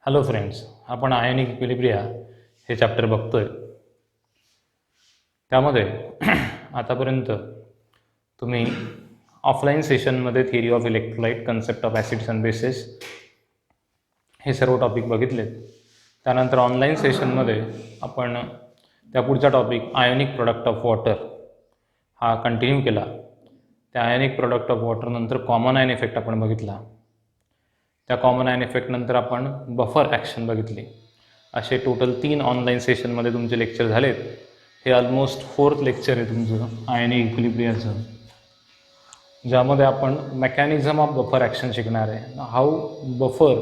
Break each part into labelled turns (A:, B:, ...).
A: Hello friends, आपण ionic equilibria हे chapter बघतोय. त्यामध्ये आतापर्यंत तुम्ही ऑफलाईन सेशनमध्ये theory of electrolyte, concept of acids and bases हे सर्व टॉपिक बघितलेत. त्यानंतर ऑनलाईन सेशनमध्ये आपण त्या पुढचा topic ionic product of water हा कंटिन्यू केला. त्या आयोनिक प्रोडक्ट ऑफ वॉटरनंतर कॉमन आयन इफेक्ट आपण बघितला. त्या कॉमन आयन इफेक्टनंतर आपण बफर ॲक्शन बघितली. असे टोटल 3 ऑनलाईन सेशनमध्ये तुमचे लेक्चर झालेत. हे ऑलमोस्ट 4th लेक्चर आहे तुमचं आयोनिक इक्विलिब्रियाचं, ज्यामध्ये आपण मेकॅनिझम ऑफ बफर ॲक्शन शिकणार आहे. How buffer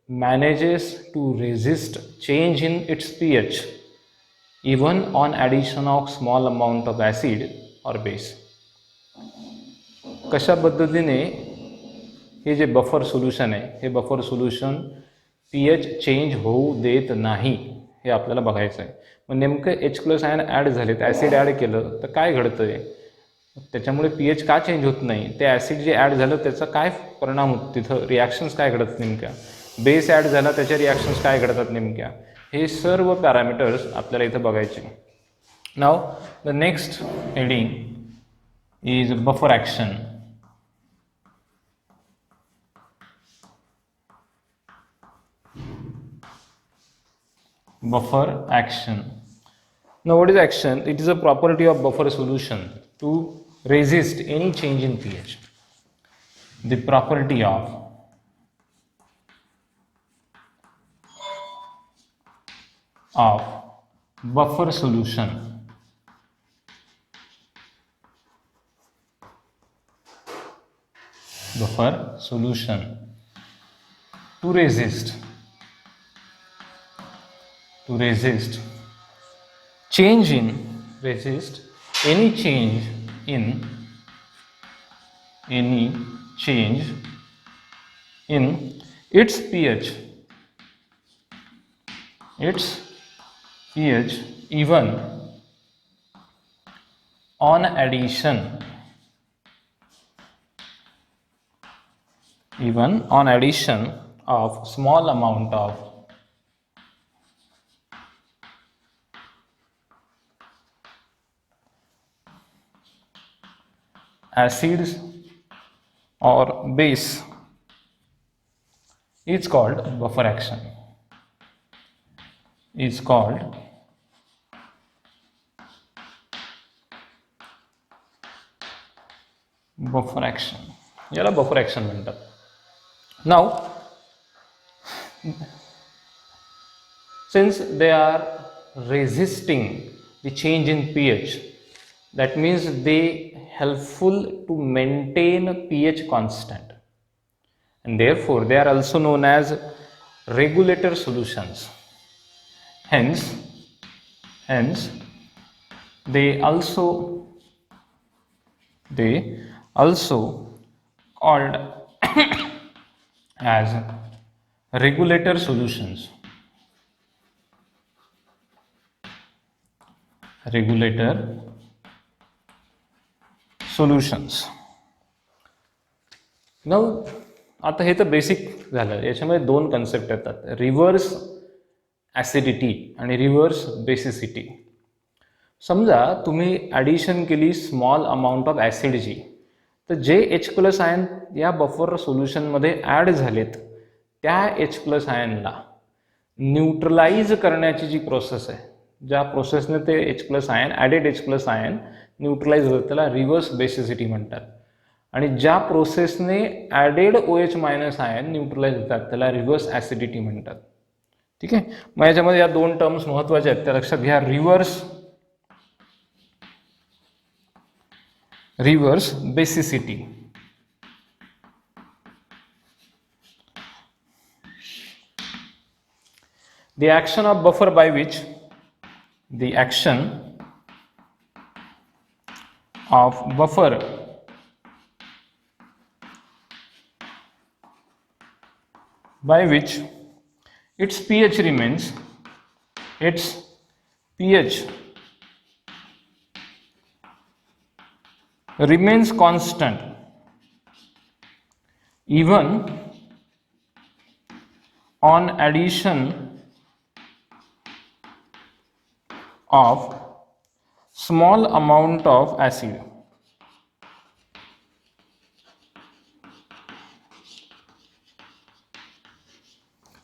A: manages to resist change in its pH even on addition of small amount of acid or base. कशा पद्धतीने हे जे बफर सोल्युशन आहे, हे बफर सोल्युशन pH चेंज होऊ देत नाही, हे आपल्याला बघायचं आहे. मग नेमकं H+ आयन ॲड झालेत, ॲसिड ॲड केलं तर काय घडतं आहे, त्याच्यामुळे pH का चेंज होत नाही, ते ॲसिड जे ॲड झालं त्याचा काय परिणाम होतो, तिथं रिॲक्शन्स काय घडत नेमक्या, बेस ॲड झाला त्याच्या रिॲक्शन्स काय घडतात नेमक्या, हे सर्व पॅरामीटर्स आपल्याला इथं बघायचे. नाव the next heading is buffer action. Buffer action. Now what is action? It is a property of buffer solution to resist any change in pH. The property of buffer solution to resist any change in its pH even on addition of small amount of acids or base is called buffer action. याला buffer action म्हणतात. नाव since they are resisting the change in pH, that means they helpful to maintain pH constant, and therefore they are also known as regulator solutions. Hence they also called as regulator solutions. नाव आता हे तर basic झालं. याच्यामध्ये 2 concept येतात, reverse acidity आणि reverse basicity. समजा तुम्ही addition केली small amount of ॲसिडची, तर जे H+ आयन या बफर सोल्युशनमध्ये ॲड झालेत त्या H+ आयनला न्यूट्रलाइज करण्याची जी प्रोसेस आहे, ज्या प्रोसेसने ते H+ ion added H+ ion neutralize होतात, त्याला रिव्हर्स बेसिसिटी म्हणतात. आणि ज्या प्रोसेसने ॲडेड OH- आयन न्यूट्रलाइज होतात त्याला रिव्हर्स ॲसिडिटी म्हणतात. ठीक आहे. मग याच्यामध्ये या 2 टर्म्स महत्त्वाच्या आहेत, त्या लक्षात घ्या. Reverse basicity. The action of buffer by which its pH remains constant even on addition of small amount of acid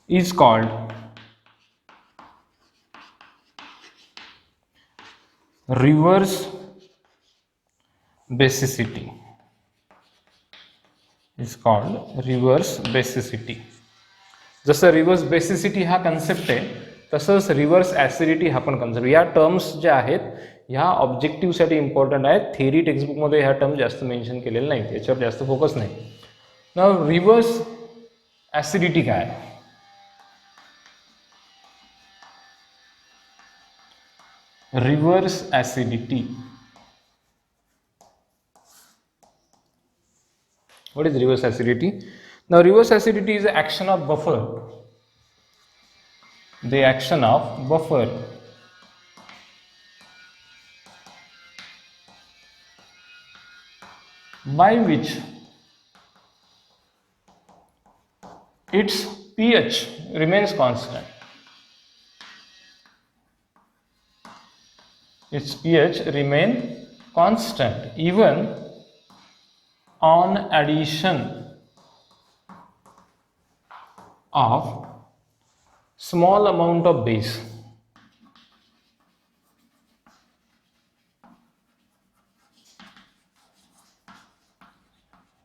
A: is called reverse basicity. is called reverse basicity. जसं रिव्हर्स बेसिसिटी हा concept आहे तसंच reverse acidity हा पण concept. या terms ज्या आहेत ह्या ऑब्जेक्टिव्हसाठी इम्पॉर्टंट आहेत. थेरी टेक्स्टबुकमध्ये ह्या टर्म जास्त मेन्शन केलेले नाहीत, याच्यावर जास्त फोकस नाही. नाव रिव्हर्स ॲसिडिटी काय? Reverse acidity. What is reverse acidity? Now reverse acidity is the action of buffer. The action of buffer by which its pH remains constant. Its pH remain constant even on addition of small amount of base.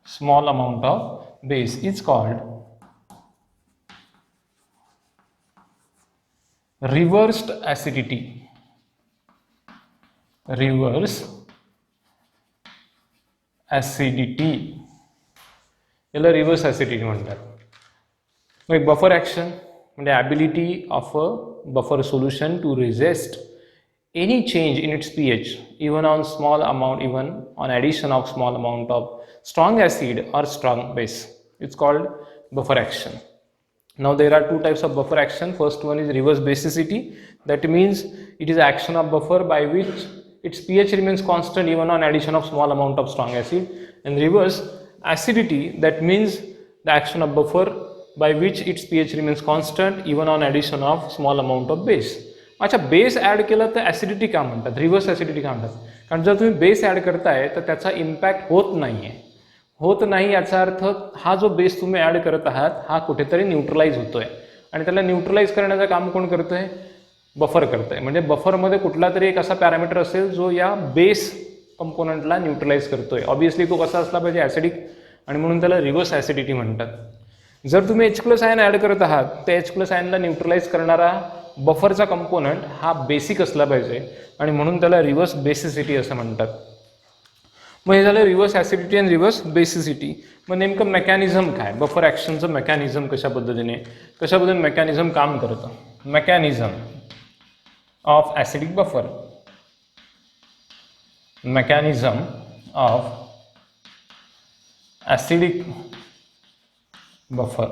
A: Small amount of base is called reversed acidity. Reverse acidity याला reverse acidity म्हणतात. मग buffer action म्हणजे ability of a buffer solution to resist any change in its pH even on small amount, even on addition of small amount of strong acid or strong base. It's called buffer action. Now there are two types of buffer action. First one is reverse basicity. That means it is action of buffer by which its pH remains constant even on addition of small amount of strong acid. And reverse acidity, that means the action of buffer by which its pH remains constant even on addition of small amount of base. अच्छा, base add केलं तर acidity का म्हणतात, reverse acidity का म्हणतात? कारण जर तुम्ही बेस ॲड करताय तर त्याचा इम्पॅक्ट होत नाही याचा अर्थ हा जो बेस तुम्ही ॲड करत आहात हा कुठेतरी न्यूट्रलाइज होतोय आणि त्याला न्यूट्रलाइज करण्याचं काम कोण करतोय? बफर करतोय. म्हणजे बफरमध्ये कुठला तरी एक असा पॅरामीटर असेल जो या बेस कंपोनंटला न्यूट्रलाइज करतोय. ऑब्विसली तो कसा असला पाहिजे? ॲसिडिक, आणि म्हणून त्याला रिव्हर्स ॲसिडिटी म्हणतात. जर तुम्ही H+ आयन ॲड करत आहात तर H+ आयनला न्यूट्रलाइज करणारा बफरचा कंपोनंट हा बेसिक असला पाहिजे आणि म्हणून त्याला रिव्हर्स बेसिसिटी असं म्हणतात. मग हे झालं रिव्हर्स ॲसिडिटी आणि रिव्हर्स बेसिसिटी. मग नेमकं मेकॅनिझम काय? बफर ॲक्शनचं मेकॅनिझम कशाबद्दल मेकॅनिझम काम करतं? Mechanism of acidic buffer. Mechanism of acidic buffer.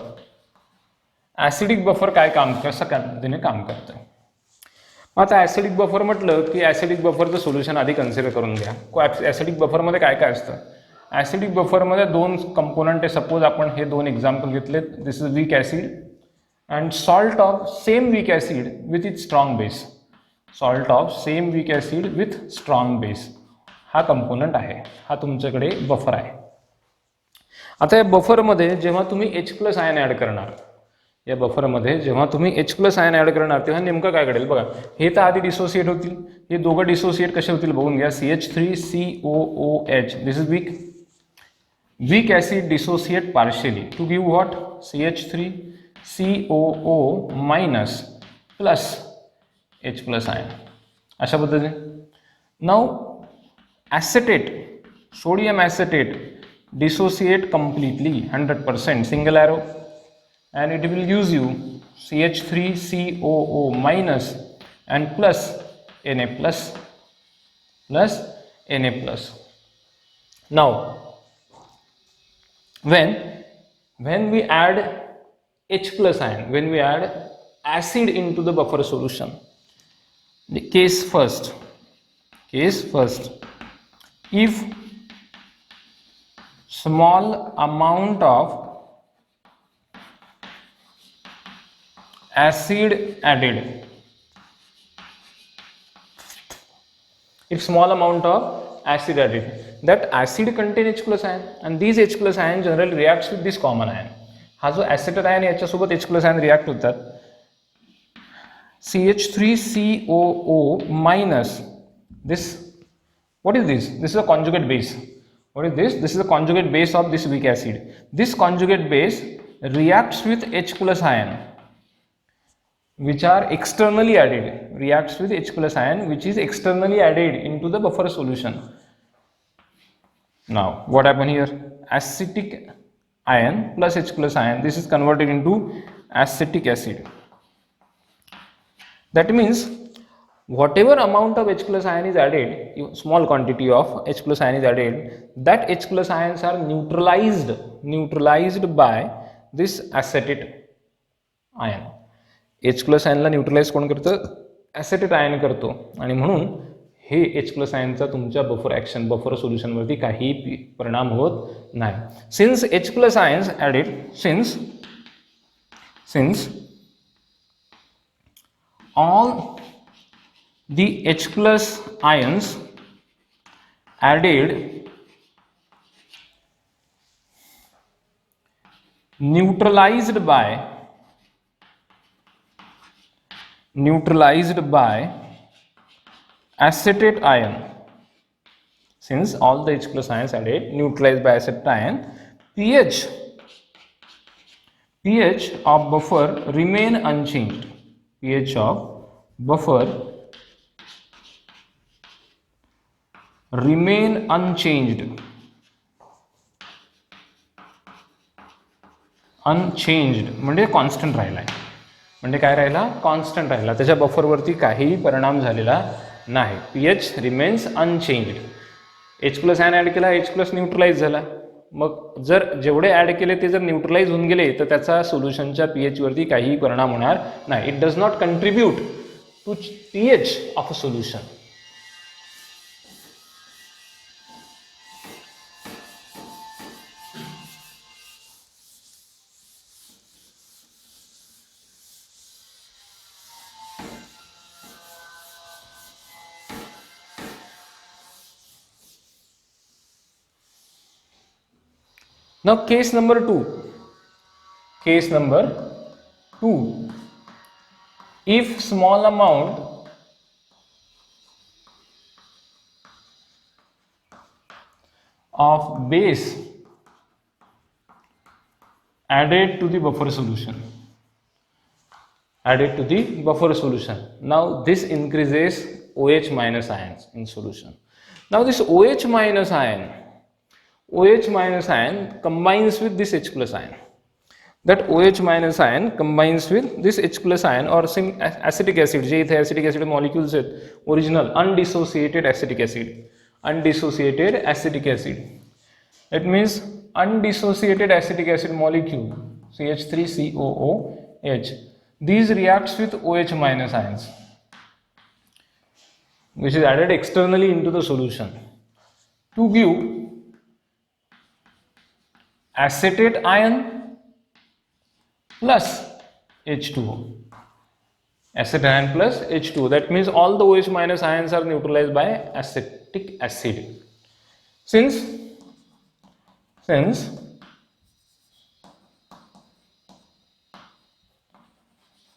A: Acidic buffer काय काम, कसं पद्धतीने काम करतं? आता ॲसिडिक बफर म्हटलं की ॲसिडिक बफरचं सोल्युशन आधी कन्सिडर करून घ्या. ॲसिडिक बफरमध्ये काय काय असतं? ॲसिडिक बफरमध्ये दोन कंपोनंट आहे. सपोज आपण हे दोन एक्झाम्पल घेतलेत. This is week acid and salt of same week acid with it strong base. Salt of same week acid with strong base हा कंपोनंट आहे. हा तुमच्याकडे बफर आहे. आता या बफरमध्ये जेव्हा तुम्ही H+ आयन ॲड करणार, या बफरमध्ये जेव्हा तुम्ही H+ आयन ॲड करणार तेव्हा नेमकं काय घडेल बघा. हे तर आधी डिसोसिएट होतील. हे दोघं डिसोसिएट कसे होतील बघून घ्या. CH3COOH. This is weak. Weak acid dissociate partially to give what? CH3COO minus plus H+ ion. अशा पद्धतीने. Now acetate, sodium acetate dissociate completely 100% single arrow and it will use you CH3COO minus and plus Na plus Na plus. Now when we add H+ ion, when we add acid into the buffer solution, the case first, if small amount of acid added, if small amount of acid added, that acid contain H plus ion and these H plus ion generally reacts with this common ion. हा जो acetate ion याच्यासोबत H plus ion react होतात, CH3COO minus this, what is this? This is a conjugate base. What is this? This is a conjugate base of this weak acid. This conjugate base reacts with H plus ion which are externally added, reacts with H plus ion which is externally added into the buffer solution. Now what happened here? Acetic ion plus H plus ion, this is converted into acetic acid. That means whatever amount of H plus ion is added, small quantity of H plus ion is added, that H plus ions are neutralized by this acetate ion. H plus ion La neutralise कोण करतं? ॲसेटेट ion करतो आणि म्हणून हे H plus आयनचा तुमच्या buffer action buffer सोल्युशनवरती काही परिणाम होत नाही. Since H plus ions added, since all the H plus ions added neutralized by acetate ion, since all the H plus ions added neutralized by acetate ion, pH of buffer remain unchanged. pH of buffer remain unchanged म्हणजे constant राहिला. म्हणजे काय राहिला? Constant राहिला. त्याच्या बफरवरती काहीही परिणाम झालेला नाही. pH remains unchanged. H plus ion add केला, H प्लस न्यूट्रलाइज झाला. मग जर जेवढे ॲड केले ते जर न्यूट्रलाइज होऊन गेले तर त्याचा सोल्युशनच्या pH वरती काहीही परिणाम होणार नाही. It does not contribute to pH of a solution. Now case number 2. If small amount of base added to the buffer solution, now this increases OH minus ions in solution. Now this OH minus ion combines with this H plus ion. That OH minus ion combines with this H plus ion or acetic acid. जे इथे acetic acid molecules आहेत, original undissociated acetic acid. That means undissociated acetic acid molecule CH3COOH. These reacts with OH minus ions, which is added externally into the solution to give acetate ion plus H2O. Acetate ion plus H2O. That means all the OH minus ions are neutralized by acetic acid. Since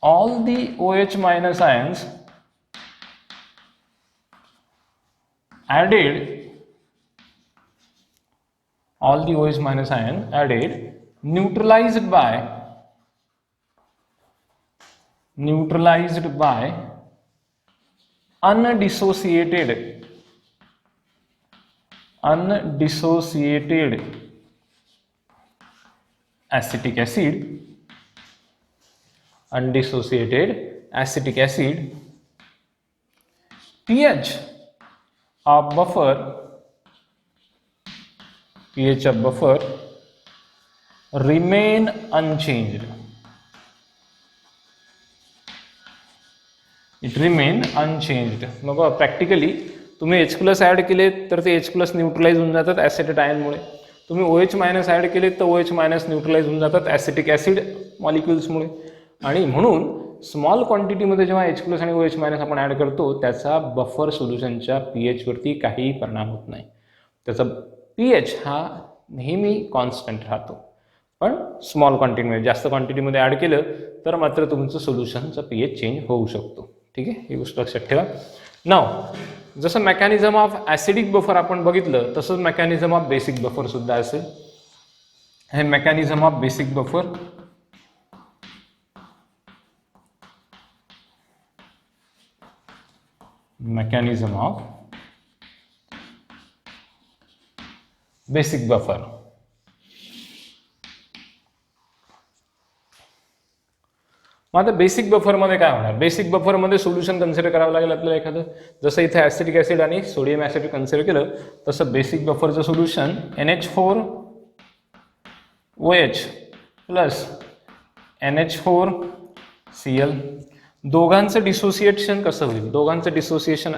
A: all the OH minus ions added neutralized by undissociated acetic acid, pH of buffer remain unchanged. Mug practically तुम्ही H plus add केले तर ते H plus neutralise होऊन जातात ॲसेटेट आयनमुळे. तुम्ही OH minus add केले तर OH minus neutralise होऊन जातात ॲसिटिक ॲसिड मॉलिक्युल्समुळे. आणि म्हणून स्मॉल क्वांटिटीमध्ये जेव्हा H प्लस आणि OH मायनस आपण ॲड करतो त्याचा बफर सोल्युशनच्या pH वरती काहीही परिणाम होत नाही. त्याचा pH हा नेहमी कॉन्स्टंट राहतो. पण स्मॉल क्वांटिटीमध्ये, जास्त क्वांटिटीमध्ये ॲड केलं तर मात्र तुमचं सोल्युशनचा pH चेंज होऊ शकतो. ठीक आहे, ही गोष्ट लक्षात ठेवा. नाव जसं मेकॅनिझम ऑफ ॲसिडिक बफर आपण बघितलं तसंच मेकॅनिझम ऑफ बेसिक बफर सुद्धा असेल. हे mechanism of basic buffer mechanism of basic buffer. मग आता बेसिक बफरमध्ये काय होणार? बेसिक बफरमध्ये सोल्युशन कन्सिडर करावं लागेल आपल्याला एखादं. जसं इथे ॲसिटिक ॲसिड आणि सोडियम ॲसिड कन्सिडर केलं तसं basic बफरचं solution NH4OH plus NH4Cl. दोघांचं डिसोसिएशन कसं होईल? दोघांचं डिसोसिएशन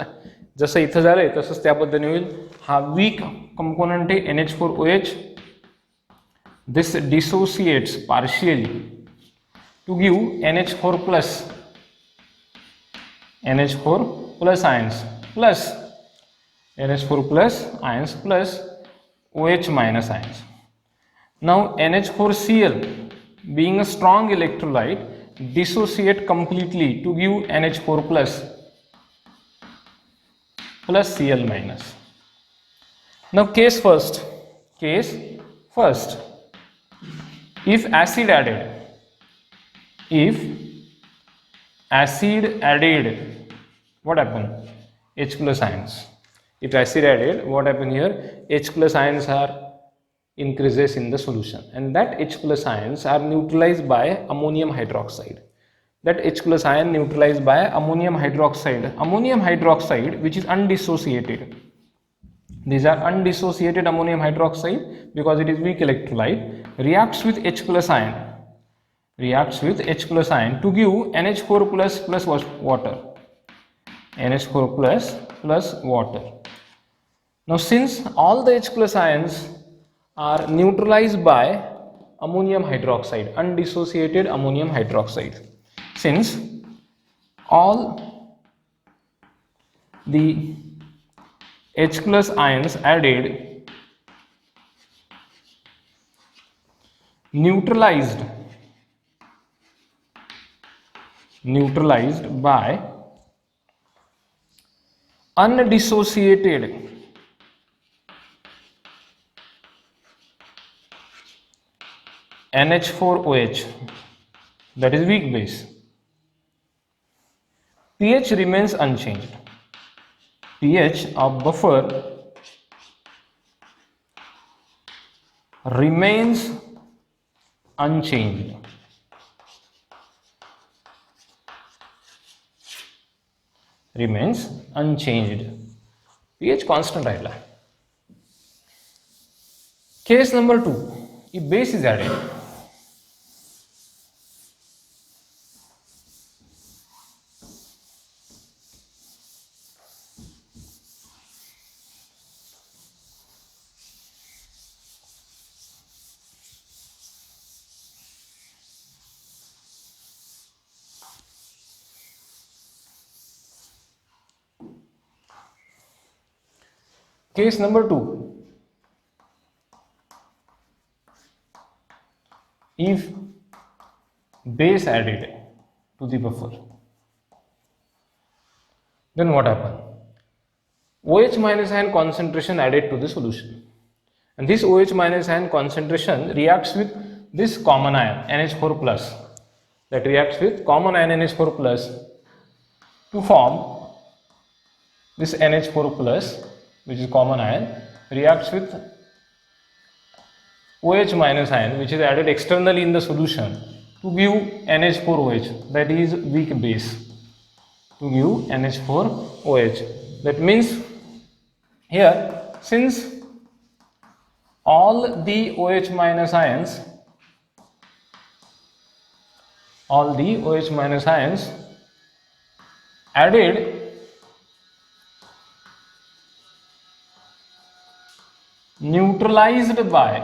A: जसं इथं झालंय तसंच त्या पद्धतीने होईल. हा वीक कंपोनंट आहे NH4OH. This dissociates partially to give NH4 plus ions plus NH4 plus ions plus OH minus ions. Now NH4Cl being a strong electrolyte dissociate completely to give NH4 plus Cl minus. Now case first, if acid added, what happened? H plus ions. If acid added, what happened here? H plus ions are increases in the solution, and that H plus ions are neutralized by ammonium hydroxide. That H plus ion neutralized by ammonium hydroxide which is undissociated. These are undissociated ammonium hydroxide because it is weak electrolyte, reacts with H plus ion to give NH4 plus water. NH4 plus water. Now since all the H plus ions are neutralized by ammonium hydroxide, undissociated ammonium hydroxide, since all the H plus ions added neutralized by undissociated NH4OH, that is weak base, pH remains unchanged. pH of buffer remains unchanged. pH constant राहिला. Case number 2, if base is added, case number 2, if base added to the buffer, then what happened? OH minus ion concentration added to the solution, and this OH minus ion concentration reacts with this common ion NH4 plus, that reacts with common ion NH4 plus to form this NH4 plus, which is common ion, reacts with OH minus ion which is added externally in the solution to give NH4OH, that is weak base, to give NH4OH. That means here, since all the OH minus ions added neutralized by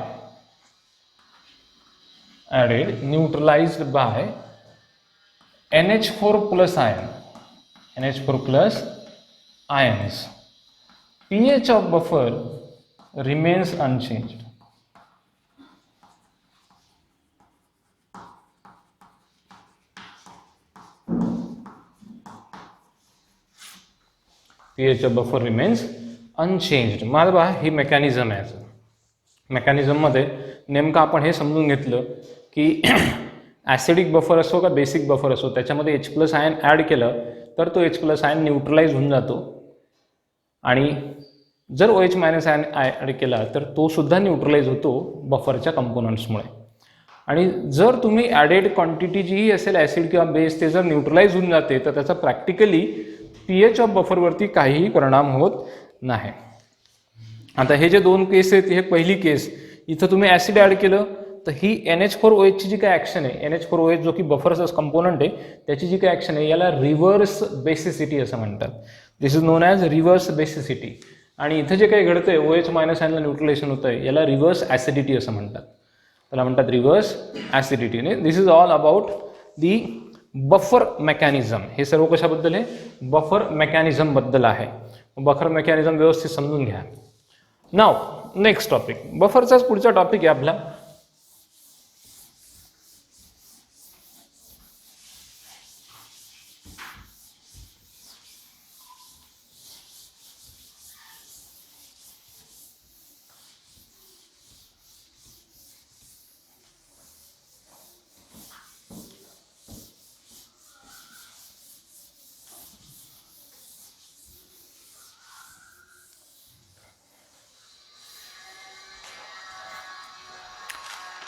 A: NH4 plus ion, NH4 plus ions, pH of buffer remains unchanged. pH of buffer remains unchanged. मला बघा ही mechanism आहे. मेकॅनिझममध्ये नेमकं आपण हे समजून घेतलं की acidic buffer असो का बेसिक बफर असो, त्याच्यामध्ये H+ आयन ॲड केलं तर तो H+ आयन न्यूट्रलाइज होऊन जातो, आणि जर OH- आयन ॲड केला तर तो सुद्धा न्यूट्रलाइज होतो बफरच्या कंपोनंट्समुळे. आणि जर तुम्ही ॲडेड क्वांटिटी जीही असेल ॲसिड किंवा बेस ते जर न्यूट्रलाइज होऊन जाते तर त्याचा प्रॅक्टिकली pH ऑफ बफरवरती काहीही परिणाम होत नाही. आता हे जे दोन केस आहेत, हे पहिली केस, इथं तुम्ही ॲसिड ॲड केलं तर ही NH4OH ची जी काय ॲक्शन आहे, NH4OH जो की बफरचा कंपोनंट आहे त्याची जी काय ॲक्शन आहे याला रिव्हर्स बेसिसिटी असं म्हणतात. This is known as reverse basicity. आणि इथं जे काही घडतंय OH- आयनला न्यूट्रलायझेशन होतं आहे याला रिव्हर्स ॲसिडिटी असं म्हणतात. त्याला म्हणतात reverse acidity. This is all about the buffer mechanism. हे सर्व कशाबद्दल आहे? बफर मेकॅनिझम बद्दल आहे. बफर मेकॅनिझम व्यवस्थित समजून घ्या. नाव नेक्स्ट टॉपिक, बफरचाच पुढचा टॉपिक आहे आपला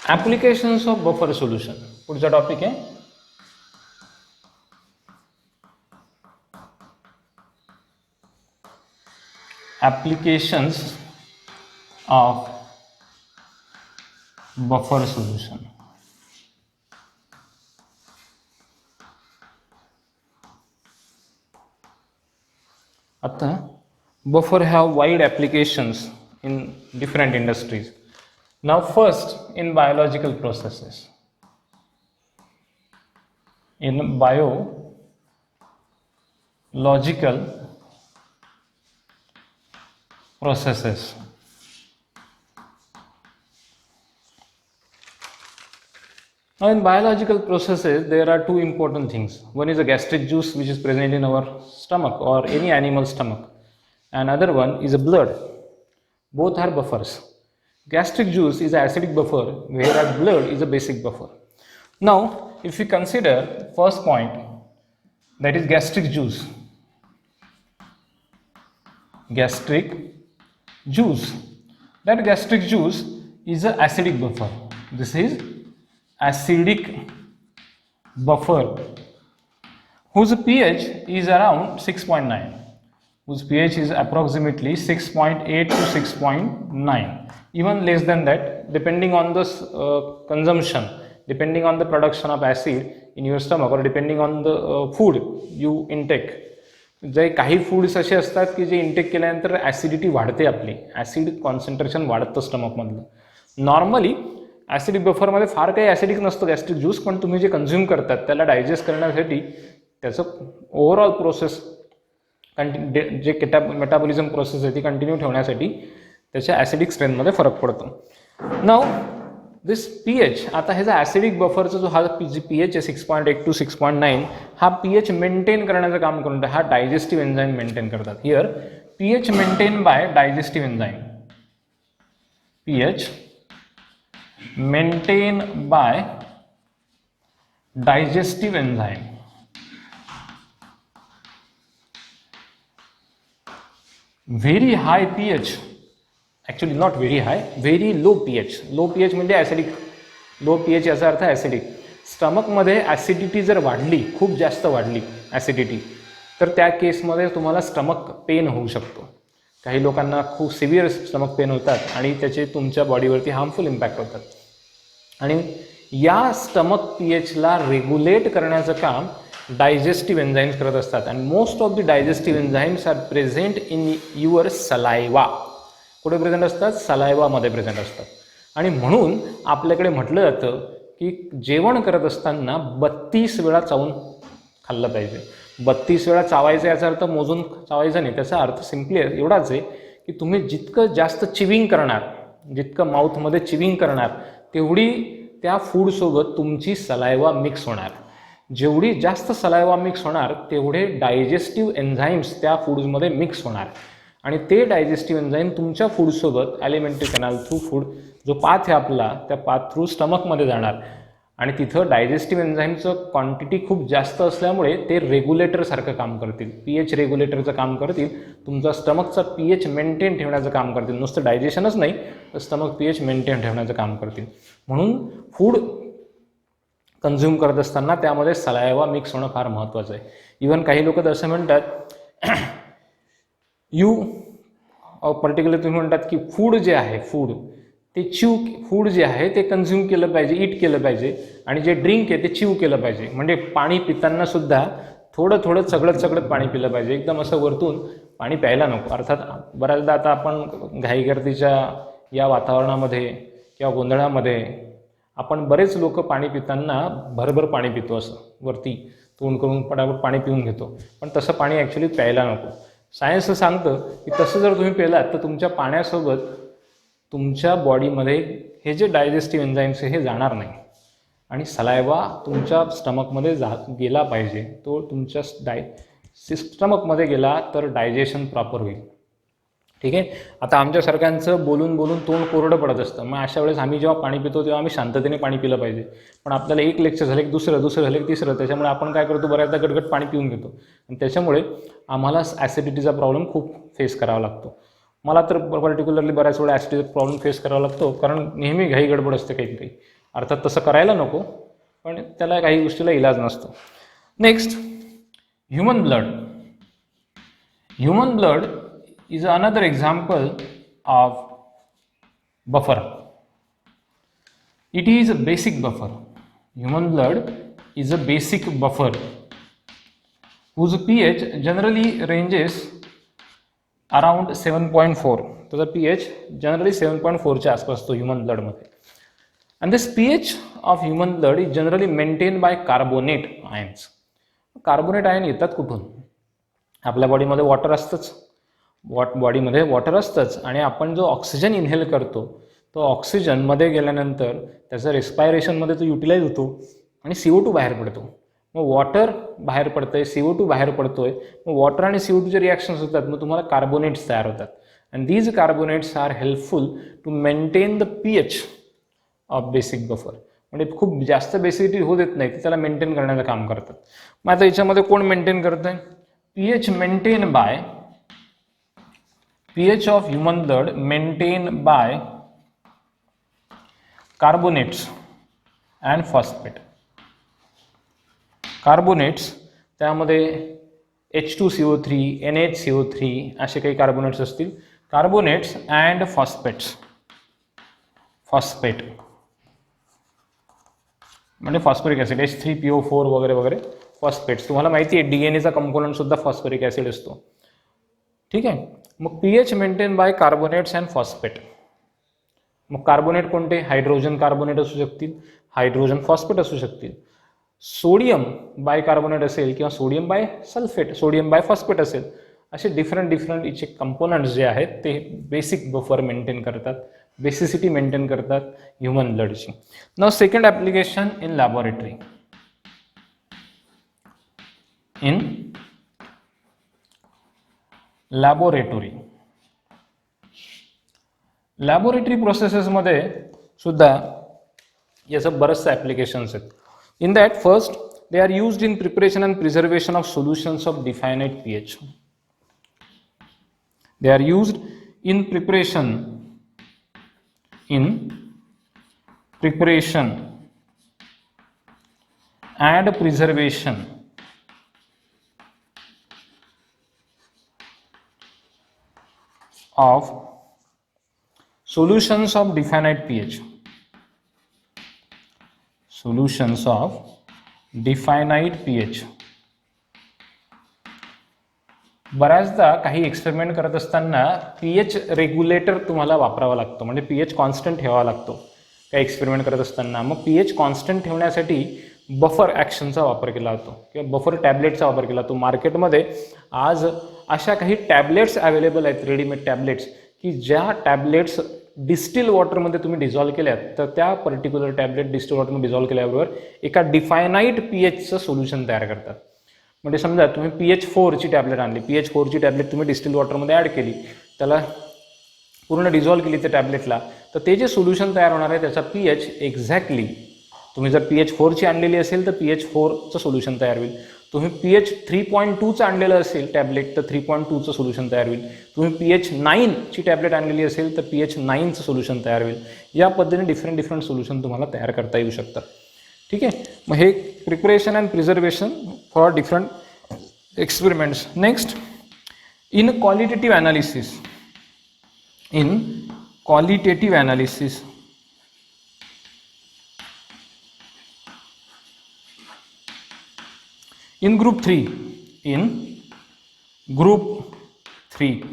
A: ॲप्लिकेशन्स ऑफ बफर सोल्युशन. पुढचा टॉपिक आहे ॲप्लिकेशन्स ऑफ बफर सोल्युशन. आता buffer have wide applications in different industries. Now first, in biological processes. In biological processes. Now in biological processes there are two important things. One is a gastric juice which is present in our stomach or any animal stomach. Another one is a blood. Both are buffers. Gastric juice is an acidic buffer whereas blood is a basic buffer. Now if we consider first point, that is gastric juice. Gastric juice. That gastric juice is an acidic buffer. This is acidic buffer whose pH is around 6.9, whose pH is approximately 6.8 to 6.9, even less than that depending on the consumption, depending on the production of acid in your stomach or depending on the food you intake. जे काही foods असे असतात की जे intake केल्यानंतर acidity वाढते, आपली acid concentration वाढतं स्टमकमधलं. Normally acidic बफरमध्ये फार काही acidic नसतं गॅस्ट्रिक ज्यूस, पण तुम्ही जे कन्झ्युम करतात त्याला डायजेस्ट करण्यासाठी त्याचं ओव्हरऑल प्रोसेस जे मेटाबॉलिझम प्रोसेस आहे ती कंटिन्यू ठेवण्यासाठी त्याच्या ॲसिडिक स्ट्रेंथमध्ये फरक पडतो. नाव दिस pH, आता ह्याचा ॲसिडिक बफरचा जो हा pH आहे 6.8 to 6.9, हा pH मेंटेन करण्याचं काम करून हा डायजेस्टिव्ह एन्झाईम मेंटेन करतात. Here pH maintain by digestive enzyme. pH maintained by digestive enzyme. Very high pH, actually not very high, very low pH. Low pH म्हणजे ॲसिडिक. लो pH याचा अर्थ acidic. स्टमकमध्ये acidity जर वाढली, खूप जास्त वाढली ॲसिडिटी, तर त्या केसमध्ये तुम्हाला स्टमक पेन होऊ शकतो. काही लोकांना खूप सिव्हिअर स्टमक पेन होतात आणि त्याचे तुमच्या बॉडीवरती हार्मफुल इम्पॅक्ट होतात. आणि या स्टमक pHला रेग्युलेट करण्याचं काम डायजेस्टिव्ह एन्झाईम्स करत असतात. And most of the digestive enzymes are present in your saliva. कुठे प्रेझेंट असतात? सलायवामध्ये प्रेझेंट असतात. आणि म्हणून आपल्याकडे म्हटलं जातं की जेवण करत असताना 32 वेळा चावून खाल्लं पाहिजे. 32 वेळा चावायचं याचा अर्थ मोजून चावायचं नाही. त्याचा अर्थ सिम्पली एवढाच आहे की तुम्ही जितकं जास्त चिविंग करणार, जितकं माउथमध्ये चिविंग करणार, तेवढी त्या फूडसोबत तुमची सलायवा मिक्स होणार. जेवढी जास्त सलायवा मिक्स होणार तेवढे डायजेस्टिव्ह एन्झाईम्स त्या फूड्समध्ये मिक्स होणार आणि ते डायजेस्टिव्ह एन्झाईम तुमच्या फूडसोबत ॲलिमेंटरी कॅनल थ्रू फूड जो पाथ आहे आपला, त्या पाथ थ्रू स्टमकमध्ये जाणार आणि तिथं डायजेस्टिव्ह एन्झाईमचं क्वांटिटी खूप जास्त असल्यामुळे ते रेग्युलेटरसारखं काम करतील, पीएच रेग्युलेटरचं काम करतील, तुमचा स्टमकचा पीएच मेंटेन ठेवण्याचं काम करतील. नुसतं डायजेशनच नाही तर स्टमक पीएच मेंटेन ठेवण्याचं काम करतील. म्हणून फूड कन्झ्युम करत असताना त्यामध्ये सलायवा मिक्स होणं फार महत्त्वाचं आहे. इवन काही लोक तर असं म्हणतात पर्टिक्युलर तुम्ही म्हणतात की फूड जे आहे फूड जे आहे ते कन्झ्युम केलं पाहिजे, ईट केलं पाहिजे आणि जे ड्रिंक आहे ते चिव केलं पाहिजे. म्हणजे पाणी पिताना सुद्धा थोडं थोडं चगळत पाणी पिलं पाहिजे, एकदम असं वरतून पाणी प्यायला नको. अर्थात बऱ्याचदा आता आपण घाईगर्दीच्या या वातावरणामध्ये किंवा गोंधळामध्ये आपण बरेच लोक पाणी पिताना भरभर पाणी पितो, असं वरती तोंड करून पटापट पाणी पिऊन घेतो, पण तसं पाणी ॲक्च्युली प्यायला नको. सायन्स सांगतं की तसं जर तुम्ही पिलात तर तुमच्या पाण्यासोबत तुमच्या बॉडीमध्ये हे जे डायजेस्टिव्ह एन्झाईम्स हे जाणार नाही आणि सलायवा तुमच्या स्टमकमध्ये गेला पाहिजे. तो तुमच्या स्टमकमध्ये गेला तर डायजेशन प्रॉपर होईल. ठीक आहे. आता आमच्यासारख्यांचं बोलून बोलून तोंड कोरडं पडत असतं, मग अशा वेळेस आम्ही जेव्हा पाणी पितो तेव्हा आम्ही शांततेने पाणी पिलं पाहिजे. पण आपल्याला एक लेक्चर झालं की दुसरं झालं की तिसरं, त्याच्यामुळे आपण काय करतो, बऱ्याचदा गटगट पाणी पिऊन घेतो आणि त्याच्यामुळे आम्हाला ॲसिडिटीचा प्रॉब्लेम खूप फेस करावा लागतो. मला तर पर्टिक्युलरली बऱ्याच वेळा ॲसिडिटीचा प्रॉब्लेम फेस करावा लागतो, कारण नेहमी घाई गडबड असते काही. अर्थात तसं करायला नको, पण त्याला काही गोष्टीला इलाज नसतो. Next, human blood is another example of buffer. It is a basic buffer. Human blood is a basic buffer whose pH generally ranges around 7.4. So the pH generally 7.4 च्या आसपास असतो human ब्लडमध्ये. And this pH of human blood is generally maintained by carbonate ions. Carbonate ion येतात कुठून? आपल्या बॉडीमध्ये water असतंच, बॉडीमध्ये water असतंच आणि आपण जो ऑक्सिजन इनहेल करतो तो ऑक्सिजनमध्ये गेल्यानंतर त्याचं रेस्पायरेशनमध्ये तो युटिलाइज होतो आणि CO2 बाहेर पडतो. मग वॉटर बाहेर पडतंय, CO2 बाहेर पडतोय, मग वॉटर आणि CO2चे रिॲक्शन्स होतात, मग तुम्हाला कार्बोनेट्स तयार होतात. And these carbonates are helpful to maintain the pH of basic buffer. म्हणजे खूप जास्त बेसिडिटी होऊ देत नाही, त्याला मेंटेन करण्याचं काम करतात. मग आता याच्यामध्ये कोण मेंटेन करत आहे? pH maintain by pH of human blood maintained by carbonates and phosphate. Carbonates त्यामध्ये H2CO3, NHCO3 असे काही कार्बोनेट्स असतील. कार्बोनेट्स अँड फॉस्फेट म्हणजे फॉस्फरिक ॲसिड H3PO4 वगैरे वगैरे फॉस्फेट्स. तुम्हाला माहिती आहे DNA चा कंपोनंट सुद्धा फॉस्फरिक ॲसिड असतो. ठीक आहे. मग pH maintain by carbonates and phosphate. Mug carbonate कोणते? हायड्रोजन कार्बोनेट असू शकतील, हायड्रोजन फॉस्फेट असू शकतील. सोडियम बाय कार्बोनेट असेल किंवा sodium bisulphate, sodium biphosphate असेल. असे डिफरंट इचे कंपोनंट्स जे आहेत ते बेसिक बफर मेंटेन करतात, बेसिसिटी मेंटेन करतात ह्युमन ब्लडची. Now second application in laboratory. Laboratory प्रोसेसेसमध्ये सुद्धा याचं बरंचसं ॲप्लिकेशन्स आहेत. In that first they are used in preparation and preservation of solutions of definite pH. They are used in preparation and preservation of solutions of definite pH. Solutions of definite pH. बऱ्याचदा काही experiment करत असताना pH regulator तुम्हाला वापरावा लागतो, म्हणजे pH constant ठेवावा लागतो काही एक्सपेरिमेंट करत असताना. मग pH कॉन्स्टंट ठेवण्यासाठी बफर ॲक्शनचा वापर केला जातो किंवा बफर टॅबलेटचा वापर केला जातो. मार्केटमध्ये आज अशा काही टॅबलेट्स अवेलेबल आहेत, रेडीमेड टॅबलेट्स, की ज्या टॅबलेट्स डिस्टिल वॉटरमध्ये तुम्ही डिझॉल्व्ह केल्यात तर त्या पर्टिक्युलर टॅबलेट डिस्टिल वॉटरमध्ये डिझॉल्व्ह केल्याबरोबर एका डिफायनाईट pHचं सोल्युशन तयार करतात. म्हणजे समजा तुम्ही pH4ची टॅबलेट आणली, pH4ची टॅबलेट तुम्ही डिस्टिल वॉटरमध्ये ॲड केली, त्याला पूर्ण डिझॉल्व्ह केली त्या टॅबलेटला, तर ते जे सोल्युशन तयार होणार आहे त्याचा pH एक्झॅक्टली, तुम्ही जर pH4ची आणलेली असेल तर pH4चं सोल्युशन तयार होईल. तुम्ही pH 3.2चं आणलेलं असेल टॅबलेट तर 3.2चं सोल्युशन तयार होईल. तुम्ही pH 9ची टॅबलेट आणलेली असेल तर pH 9चं सोल्युशन तयार होईल. या पद्धतीने डिफरंट सोल्युशन तुम्हाला तयार करता येऊ शकतात. ठीक आहे. मग हे preparation and preservation for different experiments. Next, in qualitative analysis. In qualitative analysis in group 3, in group 3,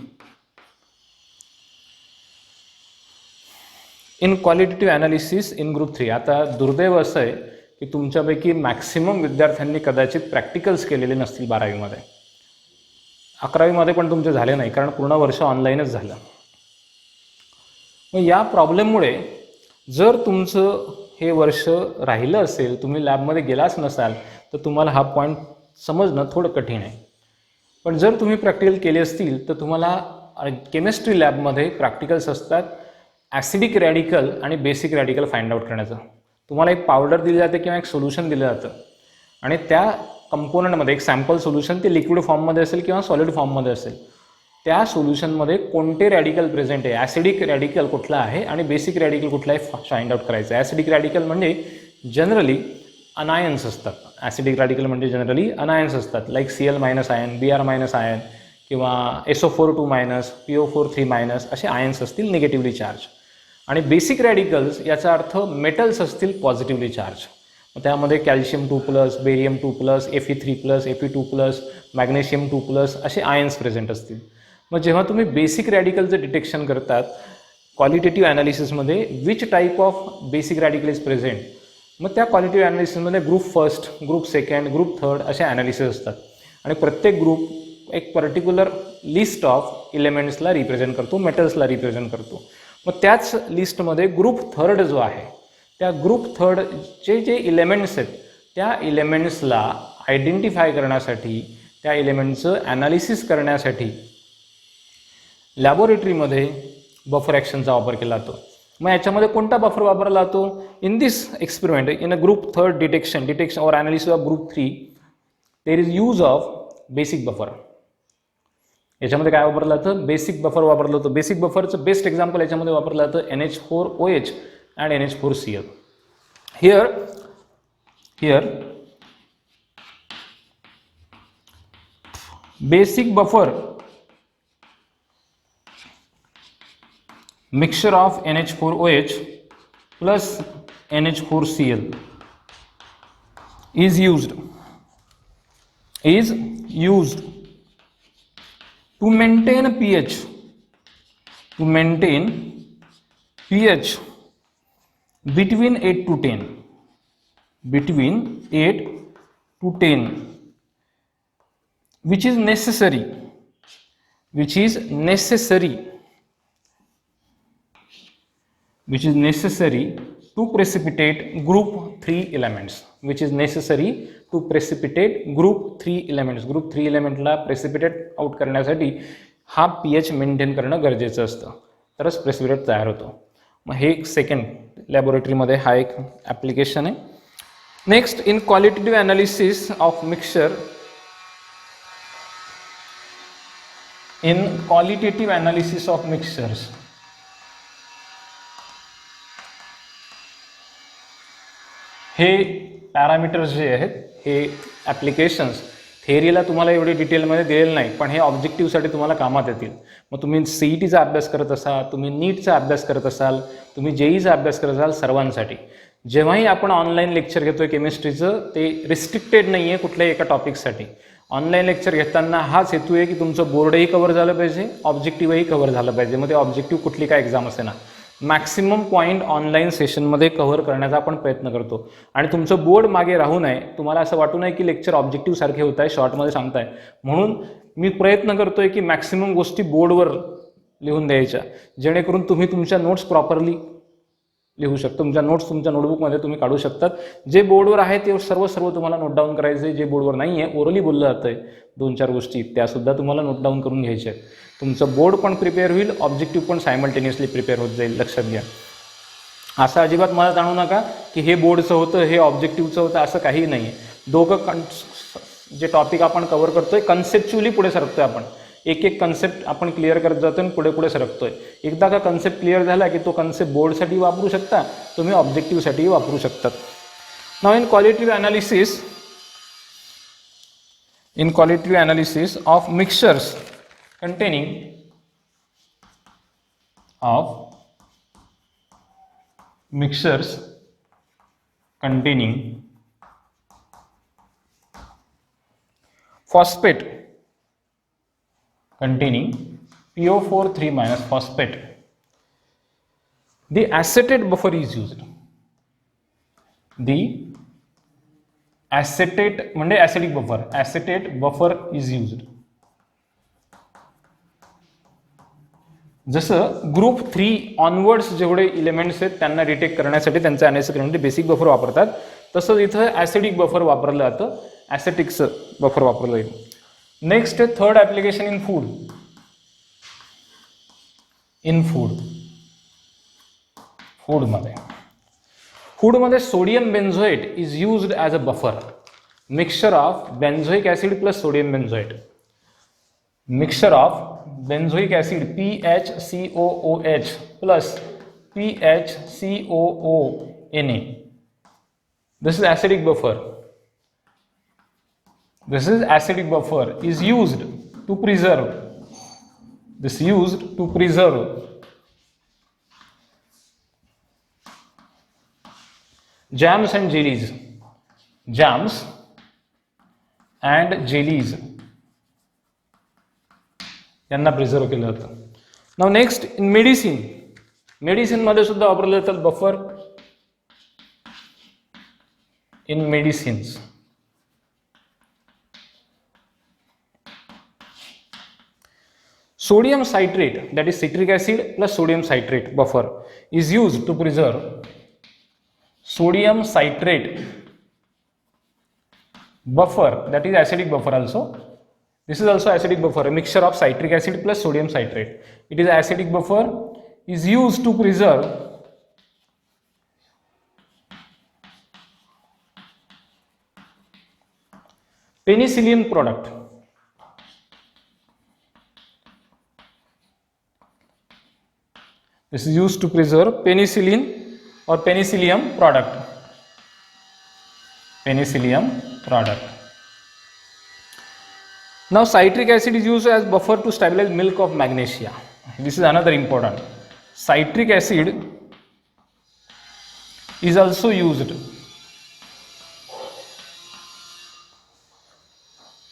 A: in qualitative analysis in group 3. आता दुर्दैव असं आहे की तुमच्यापैकी मॅक्सिमम विद्यार्थ्यांनी कदाचित प्रॅक्टिकल्स केलेले नसतील 12वीमध्ये. 11वीमध्ये पण तुमचे झाले नाही, कारण पूर्ण वर्ष ऑनलाईनच झालं. मग या प्रॉब्लेममुळे जर तुमचं हे वर्ष राहिलं असेल, तुम्ही लॅबमध्ये गेलाच नसाल, तर तुम्हाला हा पॉईंट समजणं थोडं कठीण आहे. पण जर तुम्ही प्रॅक्टिकल केले असतील तर तुम्हाला केमिस्ट्री लॅबमध्ये प्रॅक्टिकल्स असतात ॲसिडिक रॅडिकल आणि बेसिक रॅडिकल फाइंड आउट करण्याचं. तुम्हाला एक पावडर दिली जाते किंवा एक सोल्युशन दिलं जातं आणि त्या कंपोनंटमध्ये एक सॅम्पल सोल्युशन ते लिक्विड फॉर्ममध्ये असेल किंवा सॉलिड फॉर्ममध्ये असेल, त्या सोल्युशनमध्ये कोणते रॅडिकल प्रेझेंट आहे, ॲसिडिक रॅडिकल कुठला आहे आणि बेसिक रॅडिकल कुठला आहे फाइंड आउट करायचं. ॲसिडिक रॅडिकल म्हणजे जनरली अनायन्स असतात. ॲसिडिक रॅडिकल म्हणजे जनरली अनायन्स असतात, like Cl- ion, Br- ion किंवा SO4 2-, PO4 3- असे आयन्स असतील निगेटिव्हली चार्ज. आणि बेसिक रॅडिकल्स याचा अर्थ मेटल्स असतील पॉझिटिव्हली चार्ज. मग त्यामध्ये calcium 2+, barium 2+, Fe3+, Fe2+, magnesium 2+ असे आयन्स प्रेझेंट असतील. मग जेव्हा तुम्ही बेसिक रॅडिकलचं डिटेक्शन करतात क्वालिटेटिव्ह ॲनालिसिसमध्ये, which type of basic radical is present, मग त्या क्वालिटेटिव्ह ॲनालिसिसमध्ये group first, group second, group third असे ॲनालिसिस असतात. आणि प्रत्येक ग्रुप एक पर्टिक्युलर लिस्ट ऑफ इलेमेंट्सला रिप्रेझेंट करतो, मेटल्सला रिप्रेझेंट करतो. मग त्याच लिस्टमध्ये ग्रुप थर्ड जो आहे, त्या ग्रुप थर्डचे जे इलेमेंट्स आहेत त्या इलेमेंट्सला आयडेंटिफाय करण्यासाठी, त्या इलेमेंट्सचं ॲनालिसिस करण्यासाठी लॅबोरेटरीमध्ये बफर ॲक्शनचा वापर केला जातो. मग याच्यामध्ये कोणता बफर वापरला जातो? In this experiment, in a group third detection और analysis of group 3, there is use of basic buffer. याच्यामध्ये काय वापरलं जातं? बेसिक बफर वापरलं होतं. बेसिक बफरचं बेस्ट एक्झाम्पल याच्यामध्ये वापरलं जातं NH4OH and NH4Cl. Here basic buffer mixture of NH4OH plus NH4Cl is used to maintain pH between 8 to 10, which is necessary to precipitate group 3 elements, group 3 एलिमेंटला precipitate out करण्यासाठी हा pH maintain करणं गरजेचं असतं, तरच precipitate तयार होतो. मग हे एक second लॅबोरेटरीमध्ये हा एक ॲप्लिकेशन आहे. Next, in qualitative analysis of mixture, हे पॅरामीटर्स जे आहेत, हे ॲप्लिकेशन्स थेअरीला तुम्हाला एवढी डिटेलमध्ये दिलेलं नाही, पण हे ऑब्जेक्टिव्हसाठी तुम्हाला कामात येतील. मग तुम्ही CETचा अभ्यास करत असाल, तुम्ही नीटचा अभ्यास करत असाल, तुम्ही JEEचा अभ्यास करत असाल, सर्वांसाठी जेव्हाही आपण ऑनलाईन लेक्चर घेतोय केमिस्ट्रीचं, ते रिस्ट्रिक्टेड नाही आहे कुठल्याही एका टॉपिकसाठी. ऑनलाईन लेक्चर घेताना हाच हेतू आहे की तुमचं बोर्डही कव्हर झालं पाहिजे, ऑब्जेक्टिव्हही कव्हर झालं पाहिजे. मग ते ऑब्जेक्टिव्ह कुठली काय एक्झाम असे ना, मॅक्सिमम पॉईंट ऑनलाईन सेशनमध्ये कव्हर करण्याचा आपण प्रयत्न करतो. आणि तुमचं बोर्ड मागे राहू नये, तुम्हाला असं वाटू नये की लेक्चर ऑब्जेक्टिव्ह सारखे होत आहे, शॉर्टमध्ये सांगताय, म्हणून मी प्रयत्न करतोय की मॅक्सिमम गोष्टी बोर्डवर लिहून द्यायच्या, जेणेकरून तुम्ही तुमच्या नोट्स प्रॉपरली लिहू शकता. तुमच्या नोट्स तुमच्या नोटबुकमध्ये तुम्ही काढू शकतात. जे बोर्डवर आहे ते सर्व तुम्हाला नोट डाऊन करायचे. जे बोर्डवर नाही आहे, ओरली बोललं जातं आहे 2-4 गोष्टी, त्यासुद्धा तुम्हाला नोट डाऊन करून घ्यायच्या आहेत. तुमचं बोर्ड पण प्रिपेअर होईल, ऑब्जेक्टिव्ह पण सायमल्टेनियसली प्रिपेअर होत जाईल. लक्षात घ्या. असं अजिबात मला जाणू नका की हे बोर्डचं होतं, हे ऑब्जेक्टिव्हचं होतं, असं काही नाही आहे. दोघं जे टॉपिक आपण कव्हर करतोय कन्सेप्च्युअली पुढे सरकतोय. आपण एक कन्सेप्ट आपण क्लिअर करत जातो आणि पुढे सरकतोय. एकदा का कन्सेप्ट क्लिअर झाला की तो कन्सेप्ट बोर्डसाठी वापरू शकता, तुम्ही ऑब्जेक्टिव्हसाठी वापरू शकतात. Now in qualitative analysis of mixtures containing phosphate containing PO4 3- phosphate, the acetate buffer is used. The acetate म्हणजे acidic buffer, acetate buffer is used. जसं ग्रुप 3 ऑनवर्ड्स जेवढे इलेमेंट्स आहेत त्यांना डिटेक्ट करण्यासाठी त्यांचं ॲनालिसिस करण्यासाठी बेसिक बफर वापरतात, तसंच इथं ॲसिडिक बफर वापरलं जातं, ॲसेटिक्सचं बफर वापरलं जाईल. नेक्स्ट आहे थर्ड ॲप्लिकेशन इन फूड. फूडमध्ये sodium benzoate is used as a buffer. Mixture of benzoic acid plus sodium benzoate. Mixture of benzoic acid PHCOOH plus PHCOONA. This is acidic buffer. Is used to preserve. Jams and jellies. यांना preserve केलं जातं. Now next in मेडिसिनमध्ये सुद्धा वापरले जातात buffer. In medicines sodium citrate, that is citric acid plus sodium citrate buffer is used to preserve. Sodium citrate buffer, that is acidic buffer also. This is also acidic buffer, a mixture of citric acid plus sodium citrate. It is acidic buffer, is used to preserve penicillin product. This is used to preserve penicillin or penicillium product. Now citric acid is used as buffer to stabilize milk of magnesia. This is another important. Citric acid is also used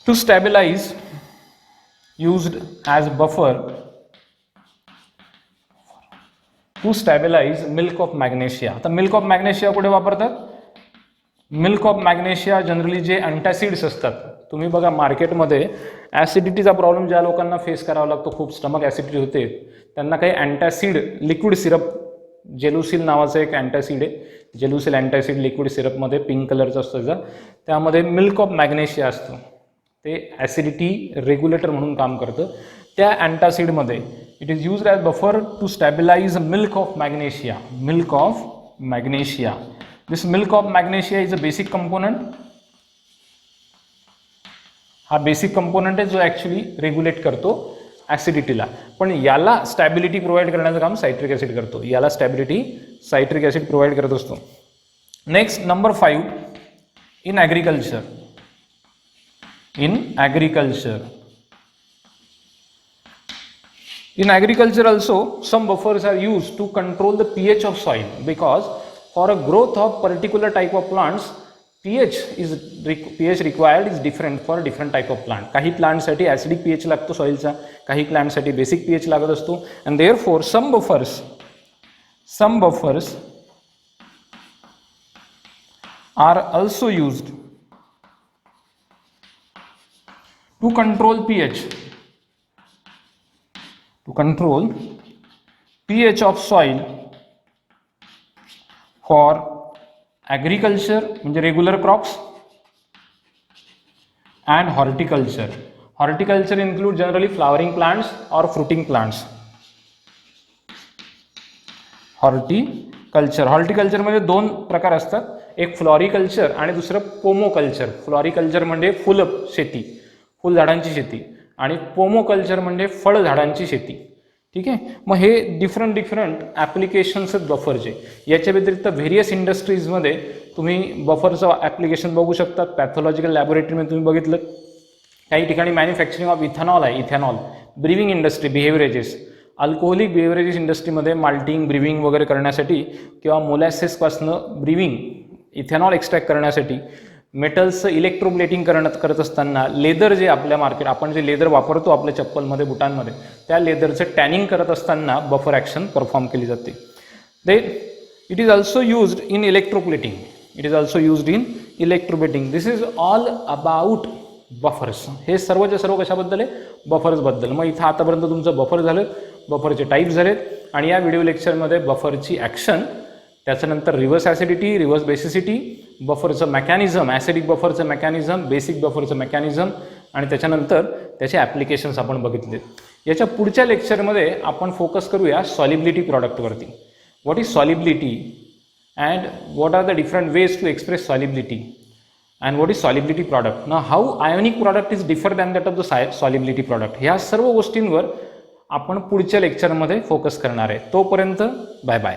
A: to stabilize, used as buffer to stabilize milk of magnesia. आता milk of magnesia कुठे वापरतात? Milk of magnesia generally जे अँटासिड्स असतात, तुम्ही बघा मार्केटमध्ये ॲसिडिटीचा problem ज्या लोकांना face करावा लागतो, खूप स्टमक ॲसिडिटी होते, त्यांना काही अँटासिड लिक्विड सिरप, जेलुसिल नावाचं एक अँटासिड आहे, जेलुसिल अँटासिड लिक्विड सिरपमध्ये पिंक कलरचं असतं, त्यामध्ये मिल्क ऑफ मॅग्नेशिया असतं, ते ॲसिडिटी रेग्युलेटर म्हणून काम करतं. त्या अँटासिडमध्ये it is used as buffer to stabilize milk of magnesia. This milk of magnesia is a basic component. हा बेसिक कंपोनंट आहे जो ॲक्च्युली रेग्युलेट करतो ॲसिडिटीला, पण याला स्टॅबिलिटी प्रोव्हाइड करण्याचं काम सायट्रिक ॲसिड करतो. याला स्टॅबिलिटी सायट्रिक ॲसिड प्रोव्हाइड करत असतो. Next number 5 in agriculture. In agriculture also, some buffers are used to control the pH of soil, because for a growth of particular type of plants, pH required is different for different type of plant. काही plant साठी acidic pH लागतो सॉइलचा, काही plant साठी basic pH लागत असतो, and therefore some some buffers are also used to control pH, of soil for agriculture म्हणजे regular crops and horticulture. Horticulture include generally flowering plants or fruiting plants. Horticulture मध्ये दोन प्रकार असतात, एक फ्लॉरिकल्चर आणि दुसरं पोमोकल्चर. फ्लॉरिकल्चर म्हणजे फुल शेती, फुल झाडांची शेती, आणि पोमोकल्चर म्हणजे फळ झाडांची शेती. ठीक आहे. मग हे डिफरंट ॲप्लिकेशन्स आहेत बफरचे. याच्या व्यतिरिक्त व्हेरियस इंडस्ट्रीजमध्ये तुम्ही बफरचं ॲप्लिकेशन बघू शकतात. पॅथॉलॉजिकल लॅबोरेटरीमध्ये तुम्ही बघितलं, काही ठिकाणी मॅन्युफॅक्चरिंग ऑफ इथेनॉल आहे, इथेनॉल. ब्रिविंग इंडस्ट्री, बिहेव्हरेजेस, अल्कोहोलिक बिहेव्हरेजेस इंडस्ट्रीमध्ये माल्टिंग, ब्रिविंग वगैरे करण्यासाठी किंवा मोलॅसेसपासनं ब्रिविंग, इथेनॉल एक्स्ट्रॅक्ट करण्यासाठी, मेटल्सचं इलेक्ट्रोप्लेटिंग करत असताना, लेदर जे आपल्या मार्केट आपण जे लेदर वापरतो आपल्या चप्पलमध्ये, बुटांमध्ये, त्या लेदरचं टॅनिंग करत असताना बफर ॲक्शन परफॉर्म केली जाते. It is also used in electroplating. This is all about buffers. हे सर्वच्या सर्व कशाबद्दल आहे? बफर्सबद्दल. मग इथं आतापर्यंत तुमचं बफर झालं, बफरचे टाईप झालेत, आणि या व्हिडिओ लेक्चरमध्ये बफरची ॲक्शन, त्याच्यानंतर रिव्हर्स ॲसिडिटी, रिव्हर्स बेसिसिटी, बफरचं मेकॅनिझम, ॲसिडिक बफरचं मेकॅनिझम, बेसिक बफरचं मेकॅनिझम, आणि त्याच्यानंतर त्याचे ॲप्लिकेशन्स आपण बघितले. याच्या पुढच्या लेक्चरमध्ये आपण फोकस करूया सॉलिबिलिटी प्रॉडक्टवरती. What is solubility and what are the different ways to express solubility and what is solubility product. Now how ionic product is different than that of the solubility product. ह्या सर्व गोष्टींवर आपण पुढच्या लेक्चरमध्ये focus करणार आहे. तोपर्यंत bye bye.